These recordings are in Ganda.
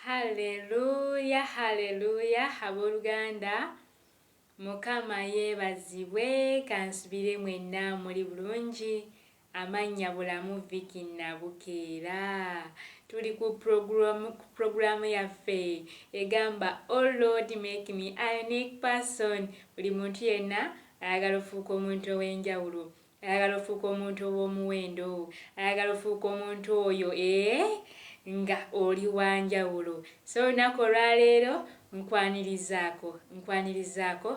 Haleluya, haleluya, abooluganda. Mukama yeebazibwe, kansubire mwenna muli bulungi. Amannya bulamu Vicky Nabukeera. Tuli ku programu yaffe egamba Oh Lord make me a unique person. Buli muntu yenna ayagala ofuuka omuntu ow'enjawulo, ayagala ofuuka omuntu ow'omuwendo, ayagala ofuuka omuntu oyo nga oli wanjawulo. So olunaku olwaleero nkwanirizaako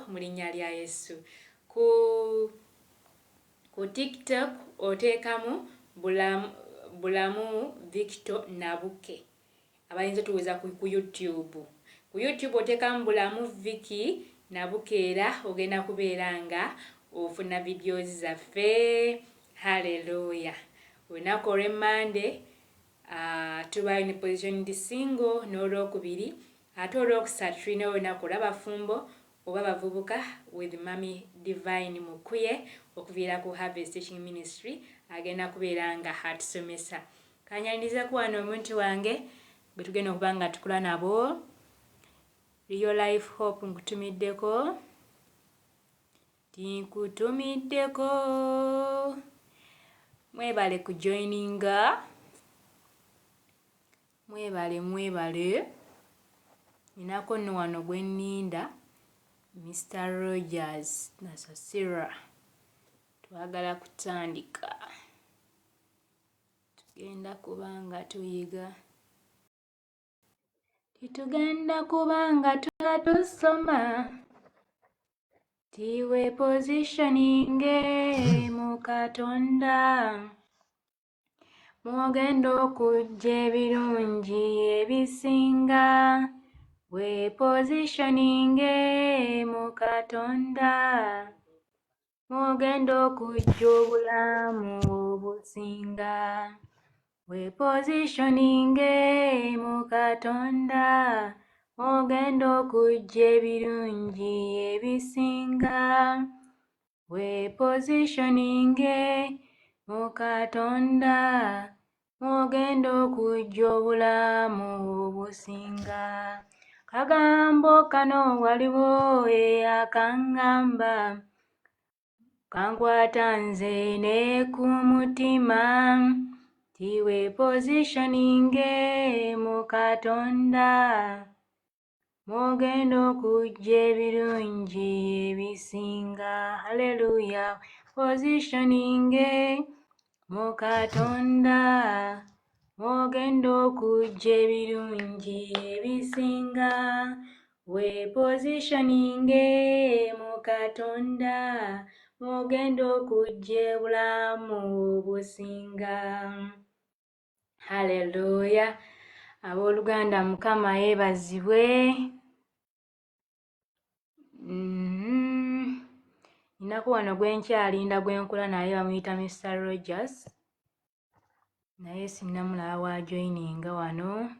mu linnya lya Yesu. Ku TikTok oteekamu bulamu Victor Nabuke. Abayinza otubuuza ku YouTube. Ku YouTube oteekamu bulamu Vicky Nabukeera, ogenda kubeera nga ofuna videos zaffe. Haleluya. Olunaku olw'Emmande tuba in position ndi single n'olwokubiri, ate olwokusatu tulina olunaku olw'abafumbo oba abavubuka with Mami Divine Mukuye okuviira ku Harvest Teaching Ministry agenda kubeera nga atusomesa. Kanyanirizeku wano omuntu wange bwe tugenda okuba nga tukula nabo. Real Life Hope nkutumiddeko. Tinkutumiddeko. Mwebale ku joininga. Mwebale. Ninako nno wano gwe nninda, Mr. Rogers Nasasira. Twagala kutandika. Tugenda kubanga tuyiga. Titugenda kubanga tusoma. Tiwe positioning mu Katonda. Mwogenda okujja ebirungi ebisinga. We positioning mu Katonda. Mwogenda okujja obulamu obusinga. We positioning mu Katonda. Mwogenda okujja ebirungi ebisinga. We positioning mu Katonda. Mwogenda okujja obulamu obusinga. Kagambo kano waliwo eyakangamba, kankwata nze ne ku mutima. Tiwe positioning mu Katonda. Mwogenda okujja ebirungi ebisinga. Haleluya. Positioning mu Katonda. Mwogenda okujja ebirungi ebisinga. We positioning mu Katonda. Mwogenda okujja obulamu obusinga. Haleluya. Abooluganda Mukama yeebazibwe. Ninaku wano gwe nkyalinda gwe nkola naye bamuyita Mr. Rogers. Naye sinnamulaba wa joininga wano.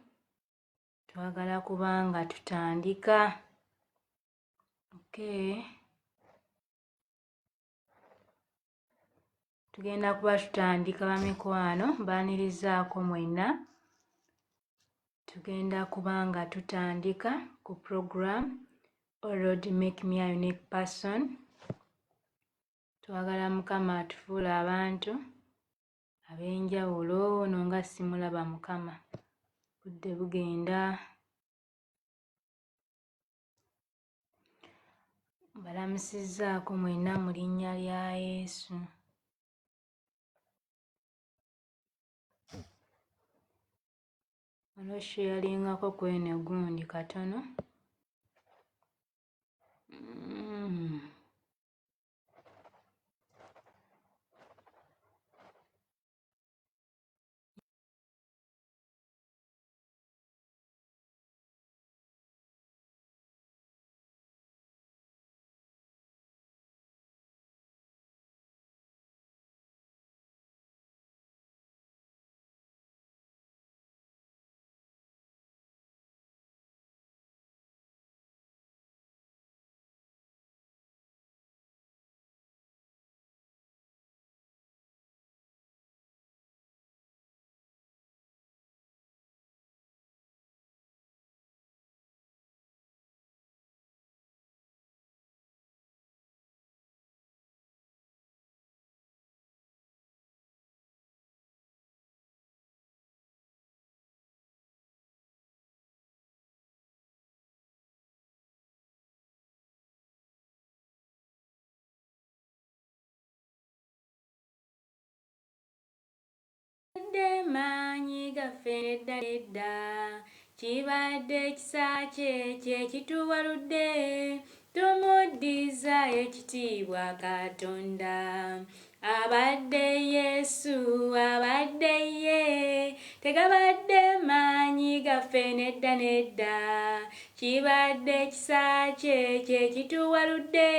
Twagala kubanga tutandika. Okay. Tugenda kuba tutandika bamikwano, mbaanirizaako mwenna. Tugenda kubanga tutandika ku program Oh Lord make me a unique person. Twagala Mukama atufuule abantu ab'enjawulo ono nga simulaba Mukama. Budde bugenda. Mbalamusizzaako mwenna mu linnya lya Yesu. Wano sheyalingako kwene gundi katono. maanyi gaffe nedda nedda kibadde ekisa kye kyekituwaludde tumuddiza ekitiibwa Katonda abadde Yesu abadde ye tegabadde maanyi gaffe nedda nedda kibadde ekisa kye kyekituwaludde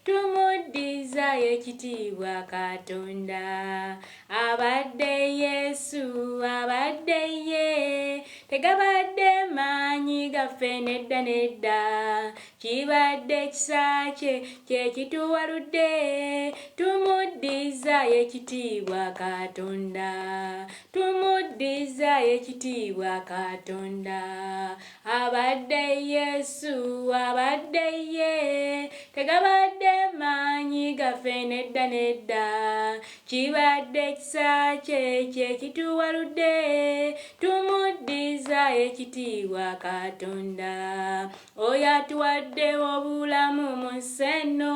tumuddiza ekitiibwa Katonda abadde Yesu abadde ye tegabadde maanyi gaffe nedda nedda kibadde ekisa kye kyekituwaludde tumuddiza ekitiibwa Katonda tumuddiza ekitiibwa Katonda abadde Yesu abadde ye tegabadde maanyi gaffe nedda nedda kibadde ekisa kye kyekituwaludde tumuddiza ekitiibwa Katonda oyo atuwadde obulamu mu nsi eno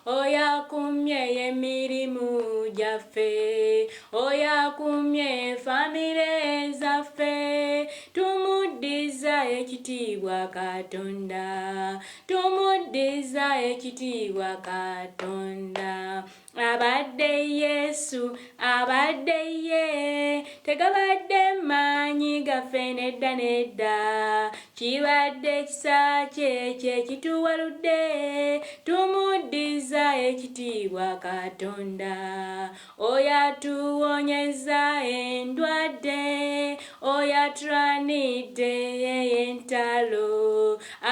oyo akumye emirimu gyaffe oyo akumye famire zaffe tumuddiza ekitiibwa Katonda tumuddiza ekitiibwa Katonda abadde Yesu abadde ye tegabadde maanyi gaffe nedda nedda kibadde ekisa kye kyekituwaludde tumuddiza ekitiibwa Katonda oyo atuwonyeza endwadde oyo atulwanidde entalo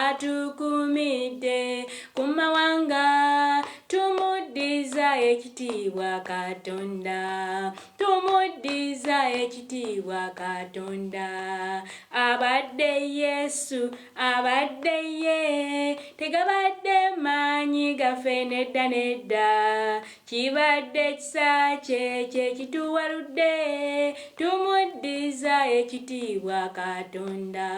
atukumidde ku mawanga tumuddiza ekitiibwa Katonda tumuddiza ekitiibwa Katonda abadde Yesu abadde ye tegabadde maanyi gaffe nedda nedda kibadde ekisa kye kyekituwaludde tumuddiza ekitiibwa Katonda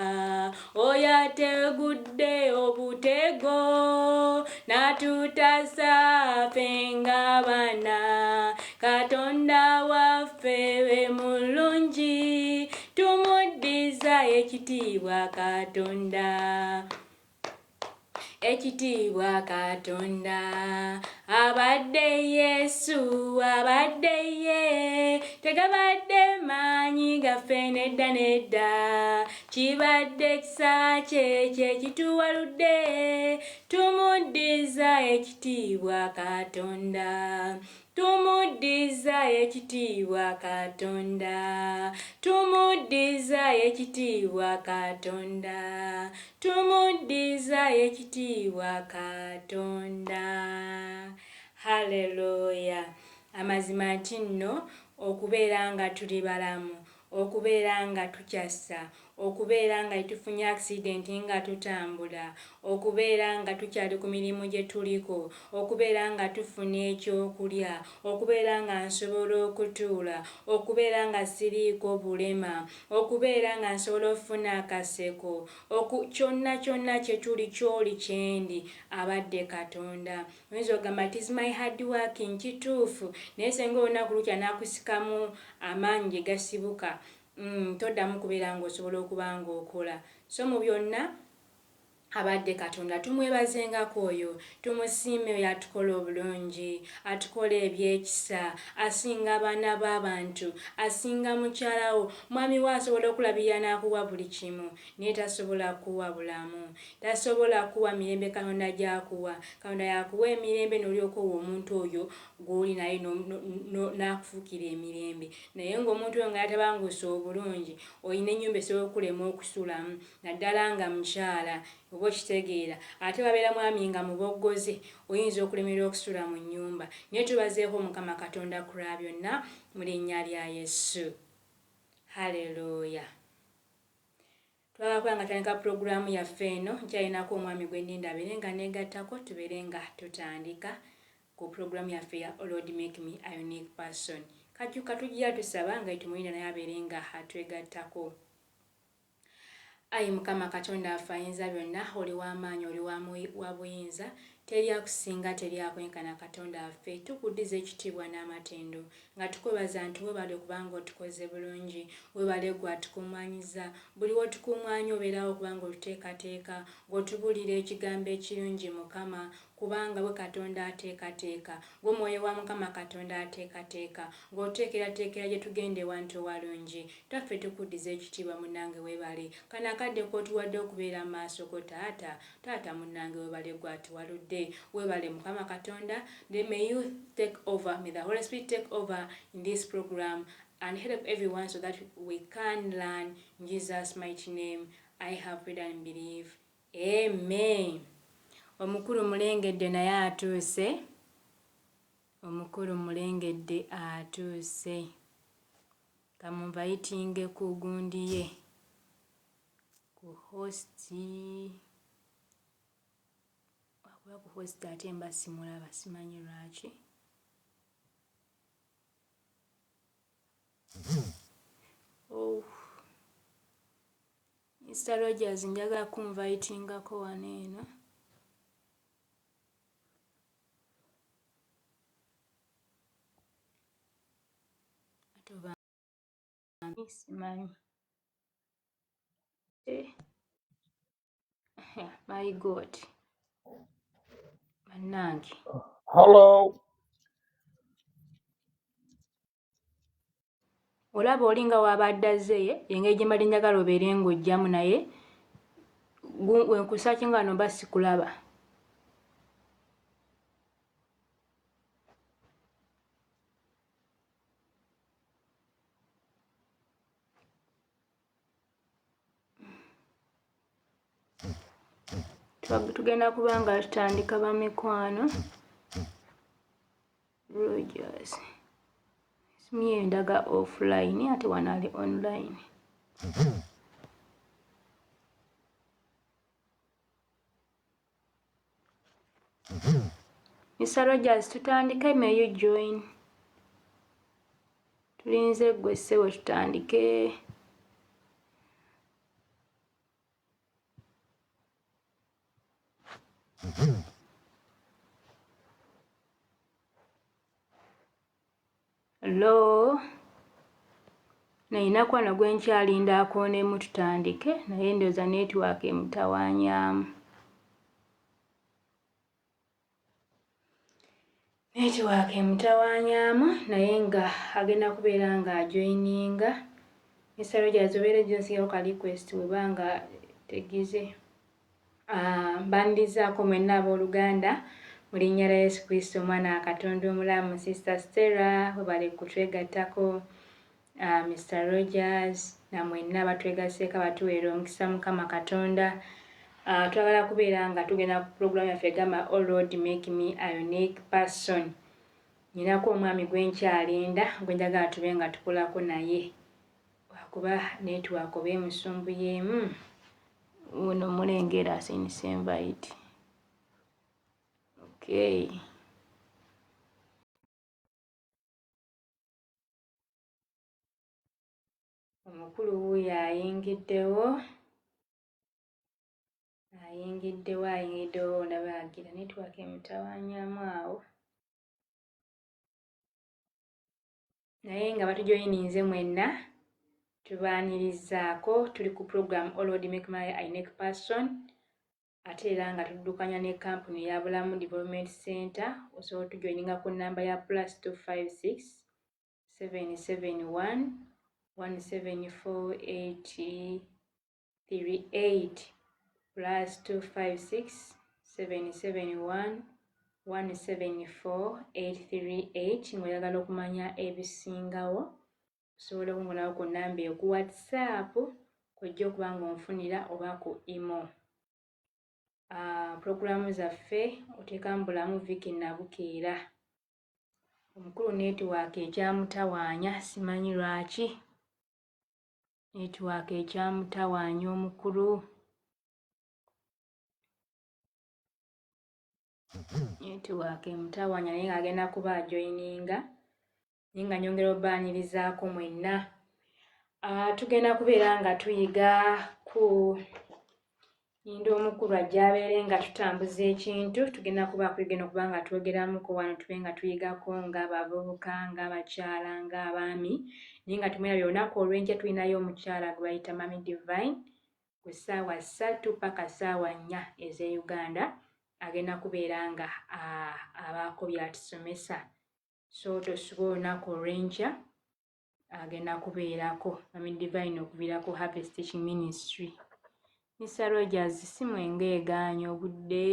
oyo ategudde obutego n'atutasa ffe ng'abaana Katonda waffe we mulungi tumuddiza ekitiibwa Katonda ekitiibwa Katonda abadde Yesu abadde ye tegabadde maanyi gaffe nedda nedda kibadde ekisa kye kyekituwaludde tumuddiza ekitiibwa Katonda tumuddiza ekitiibwa Katonda tumuddiza ekitiibwa Katonda tumuddiza ekitiibwa Katonda haleluya amazima nti nno okubeera nga tuli balamu okubeera nga tukyassa okubeera nga tufunye accident nga tutambula okubeera nga tukyali ku mirimu gye tuliko okubeera nga tufuna ekyokulya okubeera nga nsobola okutuula okubeera nga siriiko bulema okubeera nga nsobola okufuna akaseko kyonna kyonna kye tuli kyoli kyendi abadde Katonda oyinza okugamba it is my hard working kituufu naye senga olunaku lukya n'akusikamu amaanyi gye gasibuka toddamu kubeera ng'osobola okuba ng'okola so mu byonna abadde Katonda tumwebazengako oyo tumusiime oyo atukola obulungi atukola ebyekisa asinga abaana b'abantu asinga mukyalawo mwami we asobola okulabirira n'akuwa buli kimu naye tasobola kuwa bulamu tasobola kuwa mirembe Katonda gy'akuwa Katonda yakuwa emirembe n'olyokowa omuntu oyo gw'oli naye n'akufuukira emirembe naye ng'omuntu oyo nga yatabanguse obulungi olina ennyumba esobola okulema okusulamu naddala nga mukyala oba okitegeera ate wabeera mwami nga muboggoze oyinza okulemerera okusula mu nnyumba naye tubazeeko Mukama Katonda ku lwa byonna mu linnya lya Yesu haleluya twagala kuba nga tutandika pulogulaamu yaffe eno nkyalinako omwami gwe ndinda abeere nga neegattako tubeere nga tutandika ku pulogulaamu yaffe ya Lord make me a unique person kajjuka tujja tusaba nga itumulinda naye abeere nga atwegattako Ayi Mukama Katonda waffe ayinza byonna oli w'amaanyi oli wa buyinza teryakusinga teryakwenkana Katonda waffe. Tukuddiza ekitiibwa n'amatendo nga tukwebaza nti weebale kubanga otukoze bulungi, weebale gwe atukuŋŋaanyiza, buli wotukuŋŋaanya obeerawo kubanga oluteekateeka ng'otubuulira ekigambo ekirungi Mukama, kubanga bwe Katonda ateekateeka, gwe Mwoyo wa Mukama Katonda ateekateeka, ng'oteekerateekera gye tugenda ewantu ewalungi. Twaffe tukuddiza ekitiibwa munnange weebale. Kano akadde k'otuwadde okubeera mu maaso go taata munnange weebale gwe atuwaludde. Weebale Mukama Katonda. May you take over, may the Holy Spirit take over in this program and help everyone so that we can learn in Jesus' mighty name. I have prayed and believe. Amen. Omukulu mulengedde naye atuuse. Omukulu mulengedde atuuse. Kamunvayitinge ku gundi ye. Ku hosti. Wakuba ku hosti ate mba simulaba simanyi lwaki. Oh. Mr. Rogers njagala kunvayitingako wano eno. Simanyi. My God. Bannange. Hello. Olaba olinga wabadde azze engeri gye mbadde njagala obeere ng'ojjamu naye wenkusaaki nga wano mba sikulaba. Tugenda kuba nga tutandika bamikwano. Rogers. Simu ye ndaga offline ate wano ali online. Mr. Rogers tutandike, may you join. Tulinze gwe ssebo tutandike. Hello. Nayina kwano gwe nkyalinda akoonemu tutandike naye ndowooza netiwaaka emutawaanyaamu. Netiwaaka emutawaanyaamu naye nga agenda kubeera nga ajoininga. Mr. Rogers obeera gy'onsigaho ka request webanga tegize. Mbandizaako mwenna abooluganda mu linnya lya Yesu Kristo omwana wa Katonda omulamu. Sister Stella webale kutwegattako. Mr. Rogers na mwenna batwegaseeko abatuweera omukisa Mukama Katonda. Twagala kubeera nga tugenda ku program yaffe egamba Oh Lord make me a unique person. Nyinako omwami gwe nkyalinda gwe njagala tube nga tukolako naye. Wakuba network oba emusumbuyeemu. Uno mulengera asinise invite. Okay. Omukulu wuuyo ayingiddewo. Ayingiddewo ndaba agira network emutawaanyaamu awo. Naye nga batujoyininze mwenna tubaanirizaako tuli ku program Oh Lord make me a unique person. Ate era nga tuddukanya ne kampuni ya Bulamu Development Center. Osobola tujoyininga ku namba ya +256 771 174 +256 771 174 838 ng'oyagala okumanya ebisingawo osobola okungonawo ku nnamba eyo ku WhatsApp kojja okuba ng'onfunira oba ku email. Programu zaffe oteekamu Bulamu Vicky Nabukeera. Omukulu netiwaaka ekyamutawaanya simanyi lwaki. Netiwaaka ekyamutawaanya omukulu. Netiwaaka emutawaanya naye ng'agenda kuba ajoininga. Naye nga nyongera obbaanirizaako mwenna. Tugenda kubeera nga tuyiga ku Ninda omukulu ajja abeere nga tutambuza ekintu tugenda okuba nga twogeramuko wano tube nga tuyigako ng'abavubuka ng'abakyala ng'abaami naye nga tumwerabye olunaku olw'enkya tulinayo omukyala gwe bayita Mami Divine ku ssaawa 3 paka ssaawa 4 ez'e Uganda agenda kubeera nga abaako byatusomesa so tosuba olunaku olw'enkya agenda kubeerako Mami Divine okuviira ku Harvest Teaching Ministry. Mr. Rogers simu enga egaanye obudde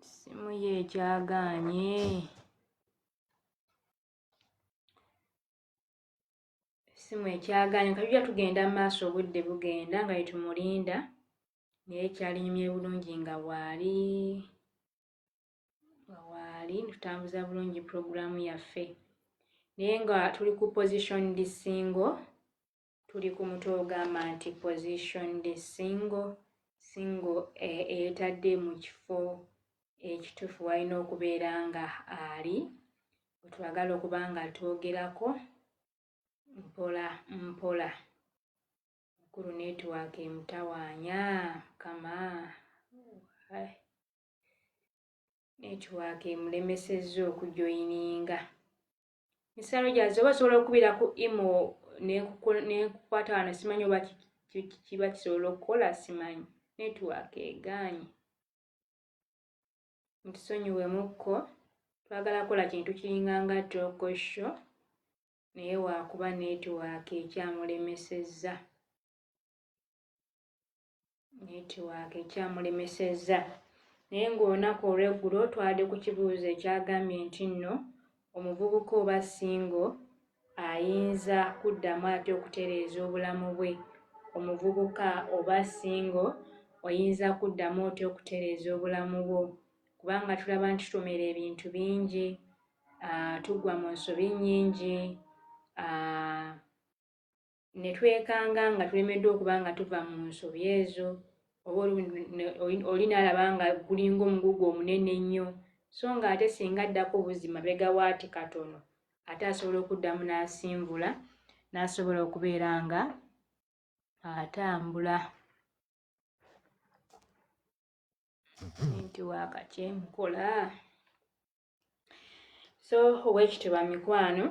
simu ye ekyagaanye katujja tugenda mu maaso obudde bugenda nga yetumulinda naye kyalinyumye bulungi nga waali tutambuza bulungi puroguramu yaffe naye nga tuli ku position single tuli ku mutwe ogamba nti position single etadde mu kifo ekituufu walina okubeera nga ali wetwagala okuba nga twogerako mpola mukulu netiwaaka emutawaanya kama netiwaaka emulemesezza okujoyininga. Mr. Rogers oba osobola okubira ku imo nekukwata wano simanyi oba kiba kisobola okukola simanyi netiwaaka egaanye ntusonyiwemukko twagala kukola kintu kiringanga tokosho naye waakuba netiwaaka ekyamulemesezza naye ng'olunaku olw'eggulo twadde ku kibuuzo ekyagambye nti nno omuvubuka oba single ayinza kuddamu ate okutereeza obulamu bwe omuvubuka oba single oyinza kuddamu oti okutereeza obulamu bwo kubanga tulaba nti tutomera ebintu bingi tugwa mu nsobi nnyingi ne twekanga nga tulemeddwa okuba nga tuva mu nsobi ezo oba oli n'alaba nga gulinga omugugu omunene ennyo so nga ate singa addako obuzima begawaati katono ate asobola okuddamu n'asimvula n'asobola okubeera nga atambula netiwaaka kyemukola so owekitiibwa mikwano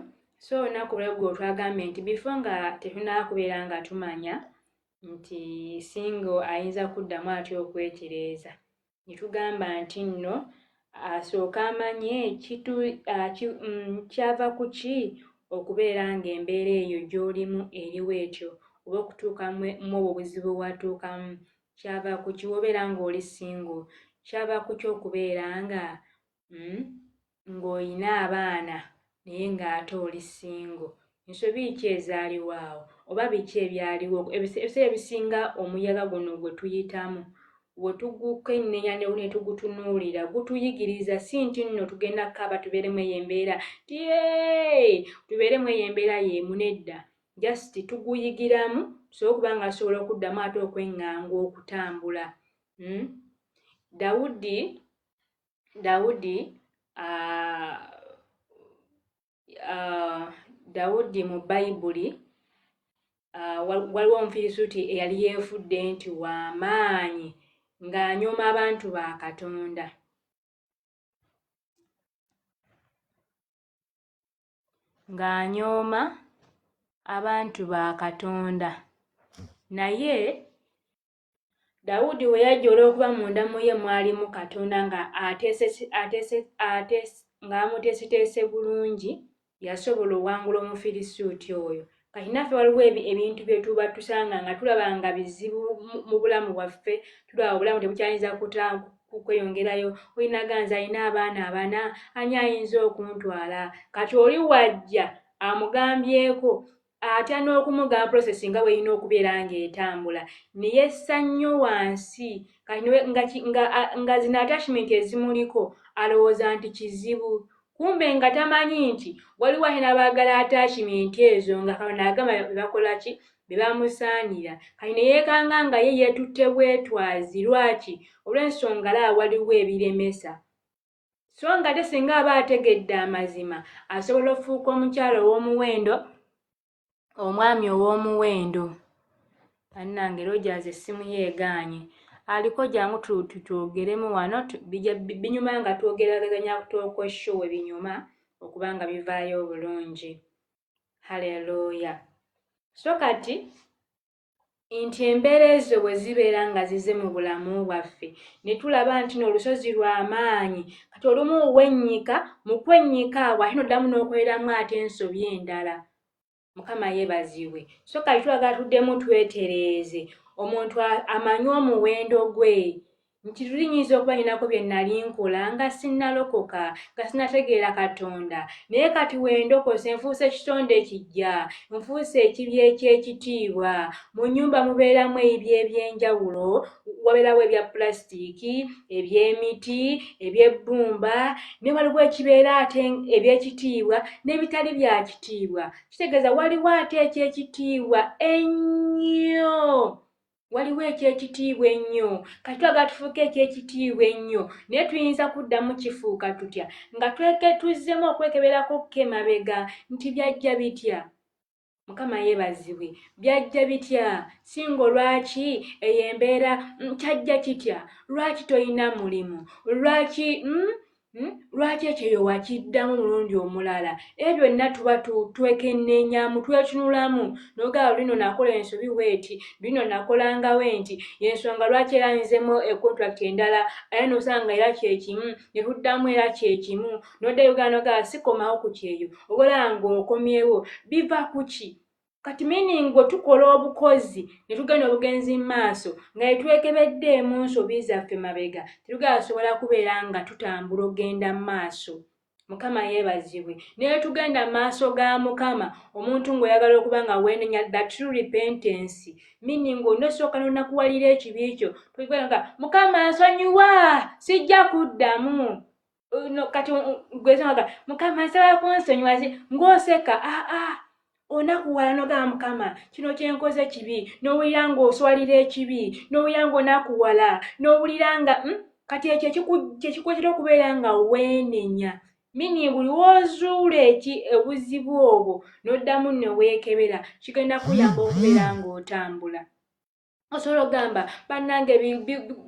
so olunaku lw'eggulo twagambye nti bifo nga tetunaba kubeera nga tumanya nti single ayinza kuddamu atya okwetereeza ne tugamba nti nno asooka amanye kyava ku ki okubeera ng'embeera eyo gy'olimu eriwo etyo oba okutuuka mu obwo obuzibu bwatuukamu kyava ku ki wobeera ng'oli single kyava ku ki okubeera ng'olina abaana naye ng'ate oli single ensobi ki ezaaliwo awo oba biki ebyaliwo ebiseera ebisinga omuyaga guno gwe tuyitamu bwe tugukennenya ne tugutunuulira gutuyigiriza si nti nno tugenda kukaba tubeeremu eyo embeera tubeeremu eyo embeera y'emu nedda just tuguyigiramu tusobole okuba nga tusobola okuddamu ate okweŋŋanga okutambula. Dawudi mu Bayibuli waliwo Omufirisuuti eyali yeefudde nti w'amaanyi ng'anyooma abantu ba Katonda. Ng'anyooma abantu ba Katonda naye Dawudi we yajja olw'okuba munda mu ye mwalimu Katonda ng'amuteeseteese bulungi yasobola owangula Omufirisuuti oyo. Kati naffe waliwo ebintu bye tuba tusanga nga tulaba nga bizibu mu bulamu bwaffe, tulaba obulamu tebukyayinza kweyongerayo, olinaganza alina abaana abana, ani ayinza okuntwala, kati oli wajja amugambyeko atya n'okumugamba process nga bw'erina okubeera ng'etambula ne yessa nnyo wansi kati nga zino attachment ezimuliko alowooza nti kizibu kumbe nga tamanyi nti waliwo ate n'abaagala attachment ezo nga Katonda agamba bebakola ki bebamusaanira kati ne yeekanga nga ye yeetutte bwetwazi lwaki olw'ensonga laba waliwo ebiremesa so nga ate singa aba ategedde amazima asobola okufuuka omukyala ow'omuwendo omwami ow'omuwendo Annange Rogers essimu yeegaanye. Aliko jangu twogeremu wano binyuma nga twogeraganya talk show binyuma okuba nga bivaayo obulungi. Haleluya. So kati nti embeera ezo bwe zibeera nga zize mu bulamu bwaffe ne tulaba nti n'olusozi lw'amaanyi kati olumu wennyika mu kwennyika awo ate n'oddamu n'okoleramu ate ensobi endala. Mukama yeebazibwe. So kati twagala tuddemu twetereeze omuntu amanyi omuwendo gwe nti tulinyinza okuba ninako bye nali nkola nga sinnalokoka nga sinnategeera Katonda naye kati wendokose nfuuse ekitonde kijja nfuuse ekibi eky'ekitiibwa mu nnyumba mubeeramu ebyo eby'enjawulo wabeerawo ebya pulasitiiki eby'emiti eby'ebbumba ne waliwo ekibeera ate eby'ekitiibwa n'ebitali bya kitiibwa. Kitegeeza waliwo ate eky'ekitiibwa ennyo. Waliwo eky'ekitiibwa ennyo. Kati twagala tufuuke eky'ekitiibwa ennyo naye tuyinza kuddamu kifuuka tutya nga tuzzemu okwekeberako ko emabega nti byajja bitya. Mukama yeebazibwe. Byajja bitya? Singa lwaki eyo embeera kyajja kitya? Lwaki toyina mulimu? Lwaki ekyo wakiddamu mulundi omulala? Ebyo byonna tuba twekenneenyamu twetunulamu n'ogamba lino nakola ensobi bw'eti bino nakolanga bw'enti y'ensonga lwaki era nzemu ekontrakt endala ate n'osanga era kyekimu ne tuddamu era kyekimu n'oddayo ogamba sikomawo ku kyeyo obola ng'okomyewo biva ku ki? Kati meaning bwe tukola obukozi ne tugenda obugenzi mu maaso nga etwekebedde mu nsobi zaffe mabega tetugasobola kubeera nga tutambula ogenda mu maaso. Mukama yeebazibwe. Naye tugenda mu maaso ga Mukama omuntu ng'oyagala okuba nga weenenya that true repentance meaning onosooka n'onakuwalira ekibi kyo tugenda nga Mukama nsonyiwa sijja kuddamu. Kati gwesanga Mukama nsaba kunsonyiwa ng'oseka onakuwala n'ogamba Mukama kino kyenkoze kibi n'owulira ng'oswalira ekibi n'owulira ng'onakuwala n'owulira nga kati ekyo kyekikuleetera okubeera nga weenenya mini buli w'ozuula obuzibu obwo n'oddamu ne weekebera kigenda kuyamba okubeera ng'otambula. Osobola okugamba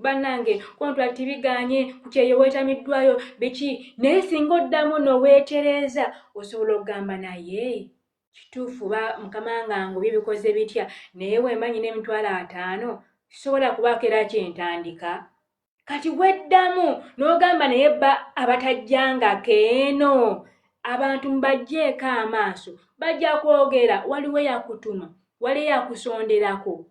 bannange kontrakiti bigaanye ku kyeyo weetamiddwayo biki naye singa oddamu n'oweetereeza osobola okugamba naye kituufu Mukama nga ngubye bikoze bitya naye wemba nyina emitwalo 5 kisobola kubaako era kyentandika. Kati weddamu n'ogamba naye abatajjangako eno abantu mbagjeeko amaaso bajja kwogera waliwo yakutuma waliwo yakusonderako.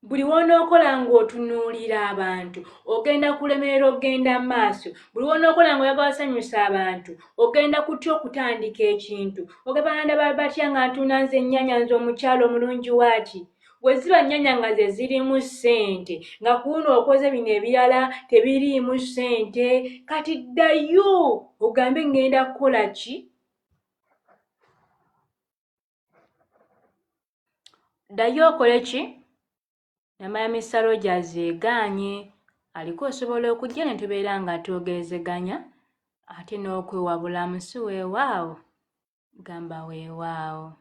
Buli w'onookola ng'otunuulira abantu ogenda kulemerera okugenda mu maaso. Buli w'onookola ng'oyagala osanyusa abantu ogenda kutya okutandika ekintu. Ogabanda batya nga ntuna nze ennyaanya nze omukyalo omulungi waati. Bwe ziba nnyaanya nga ze zirimu ssente nga kuno okoze bino ebirala tebiriimu ssente kati ddayo ogambe ngenda kukola ki? Ddayo okole ki? Namaya Mr. Rogers egaanye aliko osobola okujja ne tubeera nga twogerezeganya ate n'okwewabula si weewaawo gamba weewaawo.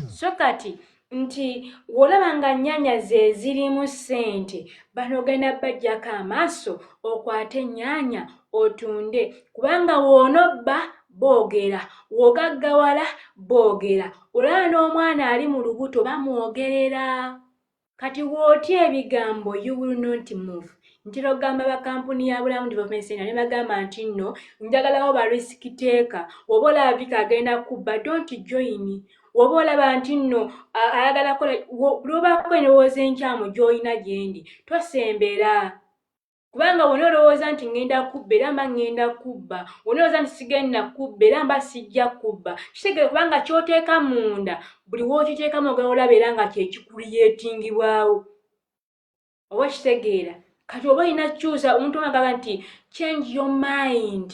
So kati nti w'olaba nga nnyaanya ze zirimu ssente bano ogenda bajjako amaaso okwate ennyaanya otunde kubanga w'onobba boogera w'ogaggawala boogera olaba n'omwana ali mu lubuto bamwogerera. Kati w'otya ebigambo you will not move. Ntera okugamba bakampuni ya Bulamu Development Center ne bagamba nti nno njagalawo ba risk taker oba olaba Vika agenda kubba don't join. Oba olaba nti nno ayagala kola lw'obaako endowooza enkyamu gy'olina gyendi tosembera kubanga wonna olowooza nti ngenda kubba era mba ngenda kubba wonna olowooza nti sigenda kubba era mba sijja kubba kitegeeza kubanga ky'oteeka munda buli w'okiteekamu ogala olaba era nga kyekikulyetingibwawo oba kitegeera. Kati oba olina kukyusa omuntu omagamba nti change your mind.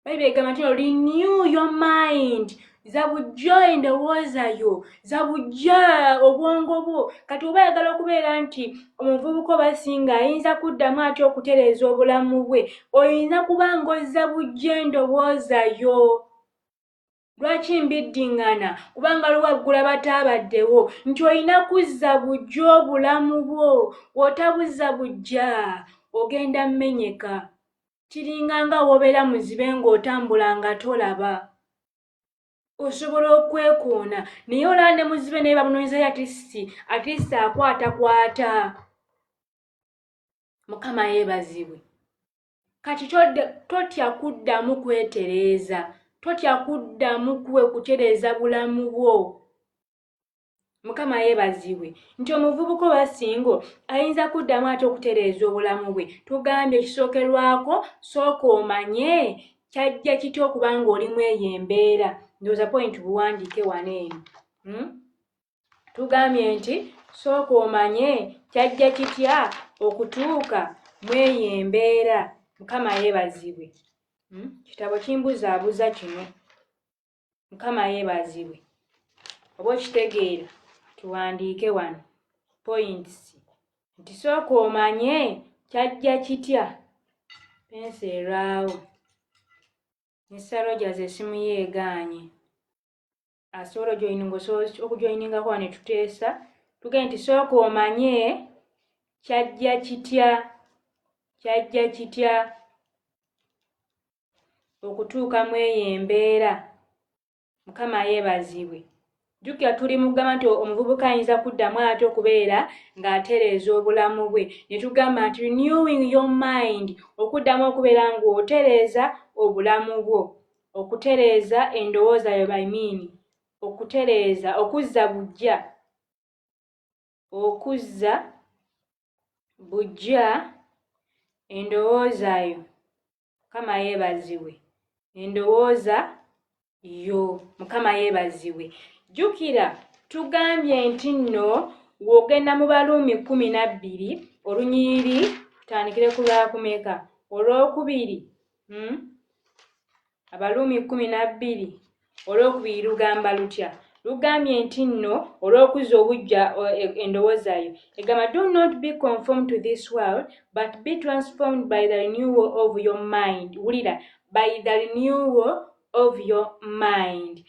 Bayibuli egamba nti renew your mind. Zabujja endowooza yo, zabujja obwongo bwo. Kati oba ayagala okubeera nti omuvubuka oba singa ayinza kuddamu ati okutereeza obulamu bwe oyinza kuba ng'ozza bujja endowooza yo. Lwaki mbiddiŋŋana? Kubanga luwaggula bataabaddewo nti olina kuzza bujja obulamu bwo. Bw'otabuzza bujja ogenda mmenyeka. Kiringa nga wobeera muzibe ng'otambula nga tolaba. Osobola okwekoona naye olaba ne muzibe naye bamunoonyezayo atisiti akwatakwata. Mukama yeebazibwe. Kati totya kuddamu kwetereeza. Totya kuddamu kutereeza bulamu bwo. Mukama yeebazibwe. Nti omuvubuka oba singo ayinza kuddamu ate okutereeza obulamu bwe. Tugambye ekisookerwako sooka omanye kyajja kitya okuba ng'olimu eyo embeera. Ndowooza point buwandiike wano eno. Tugambye nti sooka omanye kyajja kitya okutuuka mu eyo embeera. Mukama yeebazibwe. Kitabo kimbuzaabuza kino. Mukama yeebazibwe. Oba okitegeera tuwandiike wano points nti sooka omanye kyajja kitya. Pensi erwawo. Ne Sarojaz essimu yeegaanye. Asobola okujoyiningako wano ne tuteesa. Tugende nti sooka omanye kyajja kitya. Kyajja kitya okutuuka mu eyo embeera. Mukama yeebazibwe. Jjukira tuli mu kugamba nti omuvubuka ayinza kuddamu ate okubeera ng'atereeza obulamu bwe. Ne tugamba nti renewing your mind, okuddamu okubeera ng'otereeza obulamu bwo. Okutereeza endowooza yo okutereeza, okuzza bujja. Okuzza bujja endowooza yo. Mukama yeebazibwe. Endowooza yo. Mukama yeebazibwe. Jjukira tugambye nti nno w'ogenda mu Baluumi 12 olunyiriri tutandikire ku lwakumeka? Olwokubiri. Abaluumi 12 olwokubiri lugamba lutya? Lugambye nti nno olw'okuzza obujja endowooza yo. Egamba do not be conformed to this world but be transformed by the renewal of your mind. Wulira, by the renewal of your mind,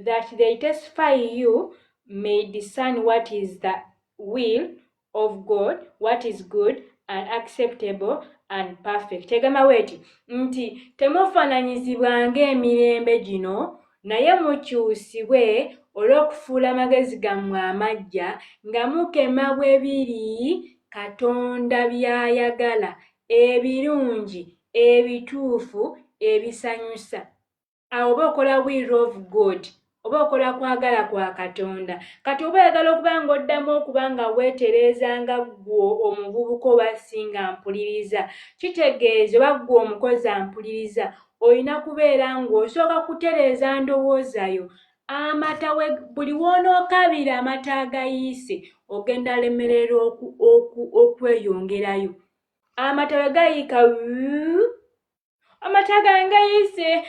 that they testify you may discern what is the will of God, what is good and acceptable and perfect. Egamba weti nti temufaananyizibwa ng'emirembe gino naye mukyusibwe olw'okufuula amagezi gammwe amaggya nga mukema bwe biri Katonda by'ayagala, ebirungi, ebituufu, ebisanyusa. Awo oba okola will of God, oba okola kwagala kwa Katonda. Kati oba oyagala okuba ng'oddamu okuba nga weetereeza nga ggwe omuvubuka oba singa mpuliriza, kitegeeza oba ggwe omukozi ampuliriza, olina kubeera ng'osooka kutereeza ndowooza yo. Buli w'onookabira amata agayiise ogenda lemererwa okweyongerayo. Amata we gayiika amata gange gayiise,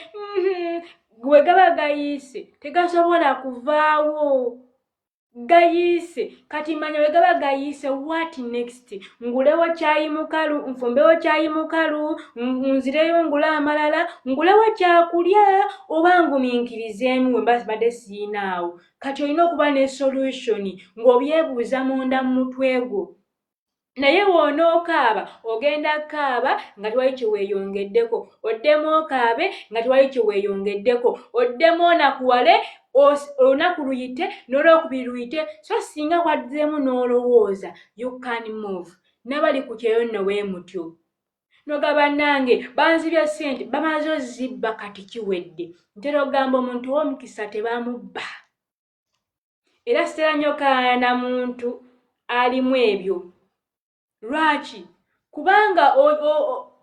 gwe gaba gayiise tegasobola kuvaawo. Gayiise kati manya we gaba gayiise, what next? Ngulewo kyayi mukalu, nfumbewo kyayi mukalu, nzireyo ngule amalala, ngulewo kyakulya oba nguminkirizeemu we mbadde siinaawo. Kati olina okuba ne solution ng'obyebuuza munda mu mutwe gwo. Naye w'onookaaba ogenda kaaba nga tewali kye weeyongeddeko, oddemu okaabe nga tewali kye weeyongeddeko, oddemu onakuwale olunaku luyite n'olwokubiri luyite, so singa waddeemu n'olowooza you can move. Nabali ku kyeyo nno bwe mutyo. Noga bannange banzibya ssente bamaze ozibba kati kiwedde. Ntera ogamba omuntu w'omukisa tebamubba. Era sitera nnyo kaana muntu alimu ebyo. Lwaki? Kubanga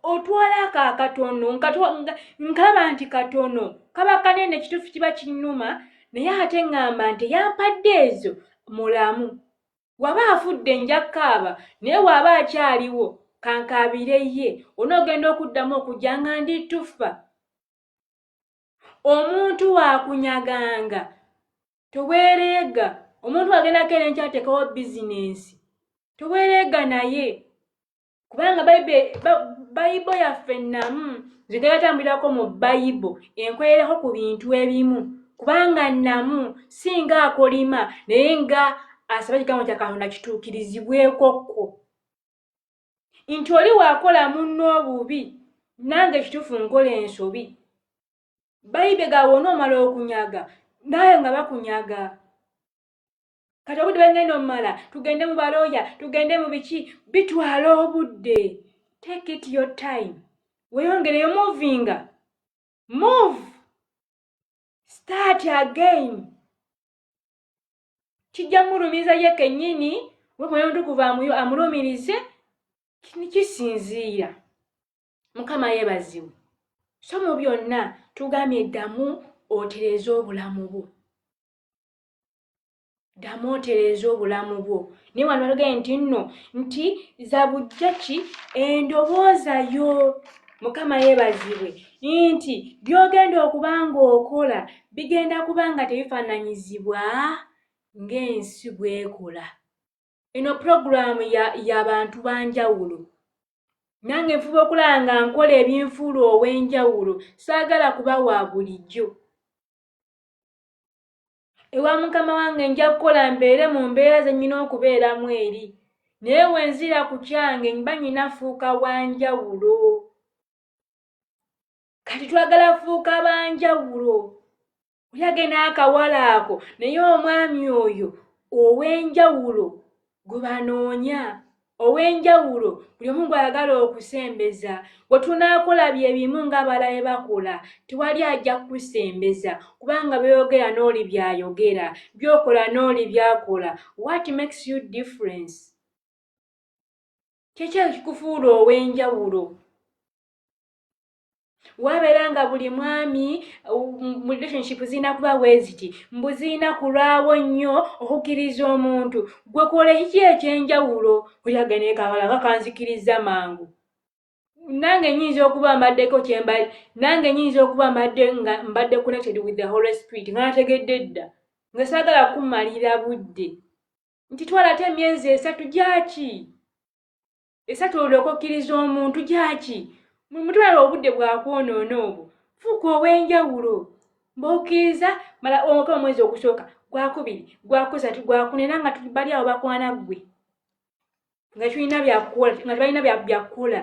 otwala akatono nkaba nti katono kaba kanene ekituufu kiba kinnuma, naye ate ŋŋamba nti yampadde ezo mulamu. Waba afudde nja kaaba naye waba akyaliwo kankaabire ye, onoogenda okuddamu okujja nga nditufa. Omuntu waakunyaganga toweereega. Omuntu agendako eno nkyateekawo bizinensi toweereega naye, kubanga bayibo yaffe nnamu nze ngatambulirako mu bayibo enkolerako ku bintu ebimu. kubanga namu singa akolima naye nga asaba ekigambo kya Katonda kituukirizibwekokko nti oli waakola munno obubi nange kituufu nkola ensobi bayibe gawe onoomala okunyaga naye nga bakunyaga kati obudde bagenda omumala tugende mu balooya tugende mu biki bitwala obudde. Take it your time weyongereyo movinga move start again kijja mulumiza ye kennyini Mwoyo Mutukuvu amulumirize kisinziira. Mukama yeebazibwe. So mu byonna tugambye eddamu otereze obulamu bwo. Ddamu otereze obulamu bwo. Naye wano balogeye nti nno nti za bujja ki endowooza yo. Mukama yeebazibwe nti by'ogenda okuba ng'okola bigenda kuba nga tebifaananyizibwa ng'ensi bw'ekola. Eno puroguraamu y'abantu banjawulo. Nange nfuba okulaba nga nkola ebinfuula ow'enjawulo saagala kuba wa bulijjo. Ewa Mukama wange nja kukola mbeere mu mbeera ze nnyina okubeeramu eri. Naye we nzira ku kyange mba nnyina fuuka wanjawulo. Kati twagala fuuka banjawulo. Oyage n'akawala ako naye omwami oyo ow'enjawulo gwe banoonya. Ow'enjawulo buli omu gw'ayagala okusembeza. Bwe tunaakola bye bimu ng'abalabe bakola tewali ajja kukusembeza kubanga by'oyogera n'oli by'ayogera by'okola n'oli by'akola. What makes you difference? Kyeki ekikufuula ow'enjawulo. Wabeera nga buli mwami mu relationship zirina kuba bwe ziti mbu zirina kulwawo nnyo okukkiriza omuntu. Gwe kola kiki ekyenjawulo? Oyage n'ekawala nga kanzikiriza mangu. Nange nnyinza okuba mbaddeko nange nnyinza okuba mbadde connected with the Holy Spirit nga nategedde dda nga saagala kumalira budde nti twalate emyezi 3 gyaki 3 olyoke okkiriza omuntu gyaki. Mutwala obudde bwakwonoona obwo fuuka ow'enjawulo mb'okkiriza mala omukola omwezi ogusooka gwakubiri gwakusatu gwakunena nga bali awo bakwana ggwe nga tulina byakukola nga tebalina byakukola.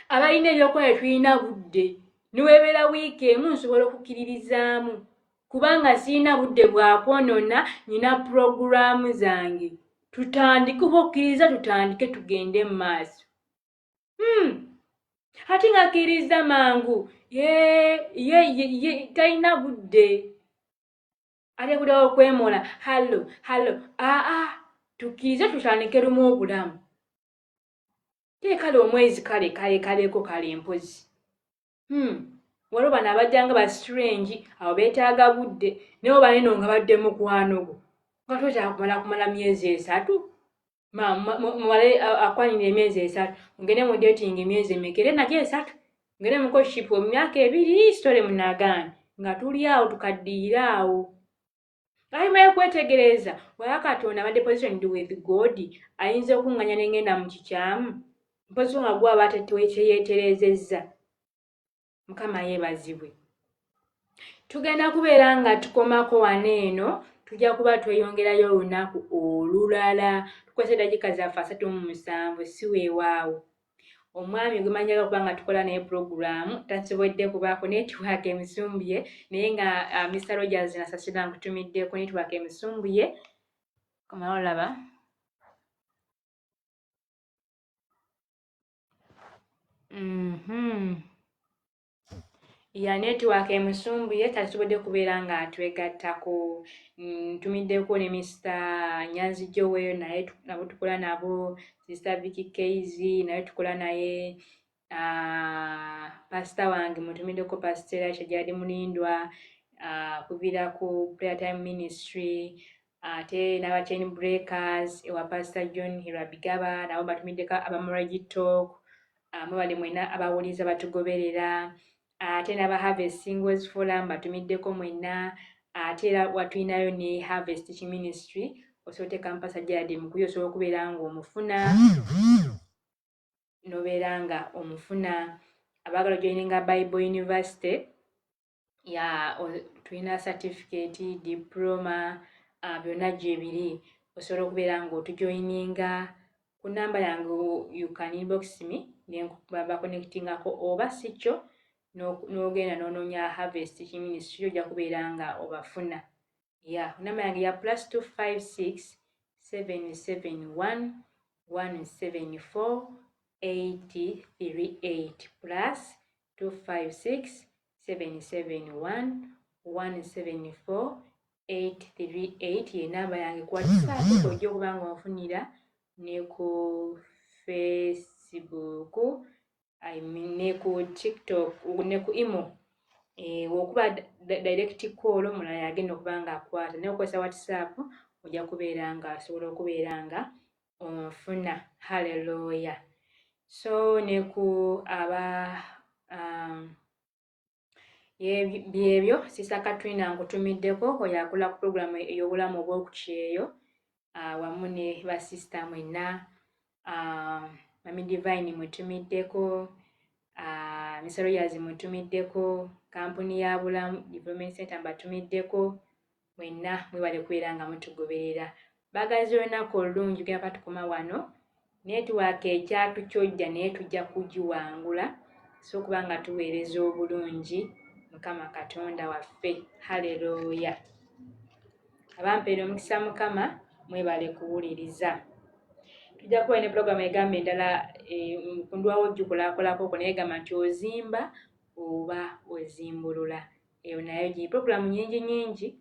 Abalina ebyokukola tulina budde. Niweebeera wiiki emu nsobola okukkiririzaamu kubanga sirina budde bwakwonoona nina puroguraamu zange. Tutandike okukkiriza tutandike tugende mu maaso. Ate nga akkiriza mangu talina budde. Ate kudawo okwemola hallo tukkirize tutandike lumu obulamu. Kale omwezi kaleko kale mpozi. Waliwo bano abajjanga ba strange abo beetaaga budde naye oba neno nga badde mukwano gwo nga toyagala kumala myezi 3 mwale akwanira emyezi 3 ngende mu dating emyezi emekere nagyo 3 ngende mu courtship emyaka 2 story munagaana nga tuli awo tukaddiira awo. Ayimaye kwetegereza wala Katonda abadde positioned with God ayinza okuŋŋanya n'engenda mu kikyamu mpozi nga gwaba teyeeterezezza. Mukama yeebazibwe. Tugenda kubeera nga tukomako wano eno tujja kuba tweyongerayo olunaku olulala tukozesa eddakiika zaffe 37 si weewaawo. Omwami gwe manjaga kuba nga tukola naye puroguraamu tasobodde kubaako netiwaaka emisumbuye naye nga Mr. Rogers nasasira nkutumiddeko netiwaaka emisumbuye. Kamala olaba ya netiwaaka emisumbuye tasobodde kubeera nga atwegattako. Ntumiddeko ne Mr. Nyanzi Joweyo naye nabo tukola nabo, Sister Vicky Keizi naye tukola naye, pasita wange mutumiddeko Pastor Aisha Jadi Mulindwa kuviira ku Prayer Time Ministry, ate n'aba Chain Breakers ewa Pastor John Hirabigaba nabo batumiddeko Abamaraji Talk, mubali mwena abawuliza batugoberera, ate n'aba Harvest Singles Forum batumiddeko mwena, ate era watulinayo ne Harvest Ministry osobola kampasa Jadi Mukuyu osobola okubeera nga omufuna nobeera nga omufuna. Abaagala joininga Bible University ya tulina certificate, diploma, byonna gye biri. Osobola okubeera ng'otujoyininga ku namba yange, you can inbox me bakonectingako, oba si kyo n'ogenda n'onoonya Harvest Ministry ojja kubeera nga obafuna. Namba yange ya +256 771 174 838 +256 771 174 838 ye namba yange ku WhatsApp ojja okuba nga onfunira, ne ku Facebook, ne ku TikTok, ne ku Imo. Okuba direct call mulala yagenda okuba nga akwata, naye okozesa WhatsApp ojja kubeera nga asobola okubeera nga onfuna. Hallelujah. So ne ku byebyo Sister Katrina nkutumiddeko, oyo akola ku program ey'obulamu obw'okukyeyo, wamu ne basista mwenna, Mami Divine mutumiddeko, Miss Royals mutumiddeko, kampuni ya Bulamu Development Center mbatumiddeko, mwenna mwebale kubeera nga mutugoberera. Baagazi olunaku olulungi genda patukoma wano, netiwaaka ekyatukyojja naye tujja kugiwangula, so okuba nga tuweereza obulungi Mukama Katonda waffe. Haleluya. Abampeera omukisa Mukama mwebale kuwuliriza. Tujja kuba ne program egamba endala ndwawo gikulaakulako ko naye gamba nti ozimba oba ozimbulula. Eyo nayo giri program nyingi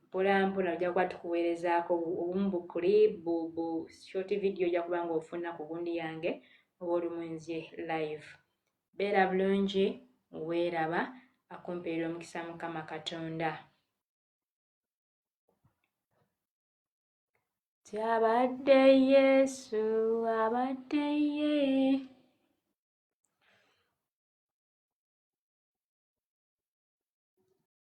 mpola mpola ojja kuba tukuweerezaako obumu bu clip, bu short video ojja kuba nga ofuna ku gundi yange oba olumunzi live. Beera bulungi, weeraba, akumpeera omukisa Mukama Katonda. Abadde Yesu, abadde ye.